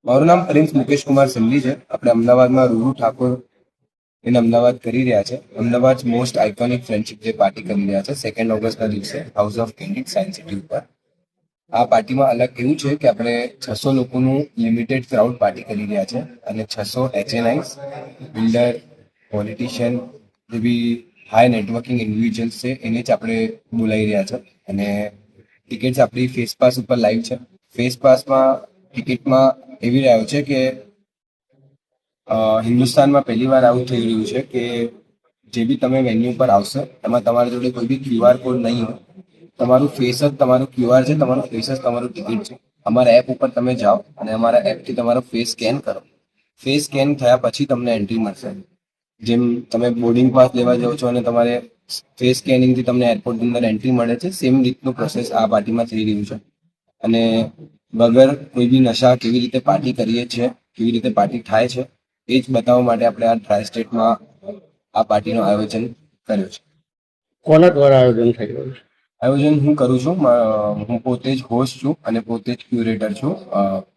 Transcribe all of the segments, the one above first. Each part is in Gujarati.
મારું નામ પ્રિન્સ મુકેશ કુમાર સિંધી છે. આપણે અમદાવાદમાં રૂરુ ઠાકોર એને અમદાવાદ કરી રહ્યા છે. Ahmedabad most iconic friendship day party કરી રહ્યા છે 2 ઓગસ્ટના દિવસે house of candid science city ઉપર. આ પાર્ટીમાં અલગ એવું છે કે આપણે 600 લોકોનું લિમિટેડ ક્રાઉડ પાર્ટી કરી રહ્યા છે અને 600 HNIs, બિલ્ડર, પોલિટિશિયન જેવી હાઈ નેટવર્કિંગ ઇન્ડિવિજ્યુઅલ્સ છે એને જ આપણે બોલાવી રહ્યા છે. અને ટિકિટ્સ આપણી ફેસ પાસ ઉપર લાઈવ છે. ફેસ પાસમાં ટિકિટમાં એવી રહ્યો છે કે હિન્દુસ્તાનમાં પહેલી વાર આવું થઈ રહ્યું છે કે જે બી તમે વેન્યુ પર આવશો એમાં તમારી જોડે કોઈ બી QR કોડ નહીં હોય. તમારું ફેસ જ તમારું QR છે, તમારું ફેસ જ તમારું ટિકિટ છે. અમારા એપ ઉપર તમે જાઓ અને અમારા એપથી તમારો ફેસ સ્કેન કરો. ફેસ સ્કેન થયા પછી તમને એન્ટ્રી મળશે. જેમ તમે બોર્ડિંગ પાસ લેવા જાઓ છો અને તમારે ફેસ સ્કેનિંગથી તમને એરપોર્ટની અંદર એન્ટ્રી મળે છે, સેમ રીતનું પ્રોસેસ આ પાર્ટીમાં થઈ રહ્યું છે. અને વગર કોઈ બી નશા કેવી રીતે પાર્ટી કરીએ છીએ, કેવી રીતે પાર્ટી થાય છે એ જ બતાવવા માટે આપણે આ ટ્રાય સ્ટેટમાં આ પાર્ટીનું આયોજન કર્યું છે. કોના દ્વારા આયોજન થઈ રહ્યું છે? આયોજન હું કરું છું. હું પોતે જ હોસ્ટ છું અને પોતે જ ક્યુરેટર છું.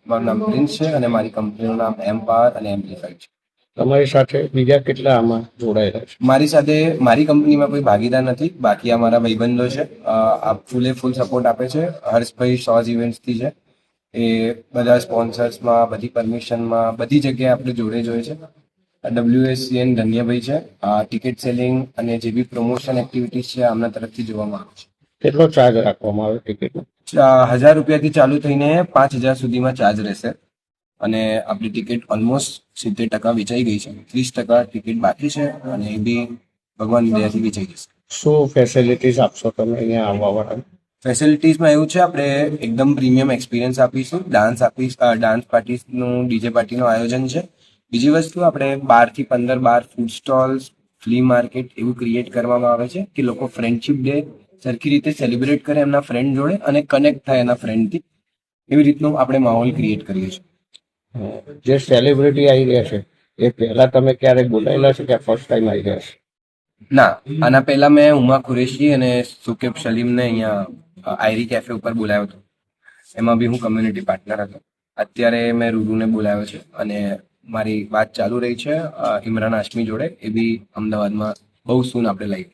મારું નામ પ્રિન્સ છે અને મારી કંપનીનું નામ એમ્પાવર અને એમ્પ્લીફાઈડ છે. તમારી સાથે બીજા કેટલા આમાં જોડાયેલા છે? મારી સાથે મારી કંપનીમાં કોઈ ભાગીદાર નથી, બાકી અમારા ભાઈબંધો છે. આ ફૂલ સપોર્ટ આપે છે. હર્ષભાઈ શોઝ ઇવેન્ટ્સથી છે, એ બધા સ્પોન્સર્સમાં, બધી પરમિશનમાં, બધી જગ્યાએ આપણે જોડે જોઈએ છે. WSCN ધન્યભાઈ છે. ટિકિટ સેલિંગ અને જે બી પ્રમોશન એક્ટિવિટીઝ છે આમના તરફથી જોવામાં આવે છે. કેટલો ચાર્જ રાખવામાં આવે ટિકિટનો? 1000 રૂપિયાથી ચાલુ થઈને 5000 સુધીમાં ચાર્જ રહેશે. અને આપણી ટિકિટ ઓલમોસ્ટ 70% વેચાઈ ગઈ છે. 30% ટિકિટ બાકી છે અને એ બી ભગવાન દયાથી વેચાઈ જશે. શું ફેસિલિટીઝ આપશો તમે અહીંયા આવવાવાળાને? ફેસિલિટીઝમાં એવું છે, આપણે એકદમ પ્રીમિયમ એક્સપિરિયન્સ આપીશું. ડાન્સ પાર્ટીનું, ડીજે પાર્ટીનું આયોજન છે. બીજી વસ્તુ, આપણે 12 થી 15 બાર ફૂડ સ્ટોલ્સ, ફ્લી માર્કેટ એવું ક્રિએટ કરવામાં આવે છે કે લોકો ફ્રેન્ડશિપ ડે સરખી રીતે સેલિબ્રેટ કરે એમના ફ્રેન્ડ જોડે અને કનેક્ટ થાય એના ફ્રેન્ડથી. એવી રીતનું આપણે માહોલ ક્રિએટ કરીએ છીએ. જે સેલિબ્રિટી આવી રહ્યા છે એ પહેલા તમે ક્યારેક બોલાયેલા છે કે ફર્સ્ટ ટાઈમ આવી રહ્યા છે? ના, આના પહેલા મેં ઉમા કુરેશી અને સુકેબ સલીમને અહીંયા આયરી કેફે ઉપર બોલાવ્યો હતો. એમાં બી હું કમ્યુનિટી પાર્ટનર હતો. અત્યારે મેં રૂરુને બોલાવ્યો છે અને મારી વાત ચાલુ રહી છે ઇમરાન હાશમી જોડે. એ બી અમદાવાદમાં બહુ સૂન આપણે લઈએ.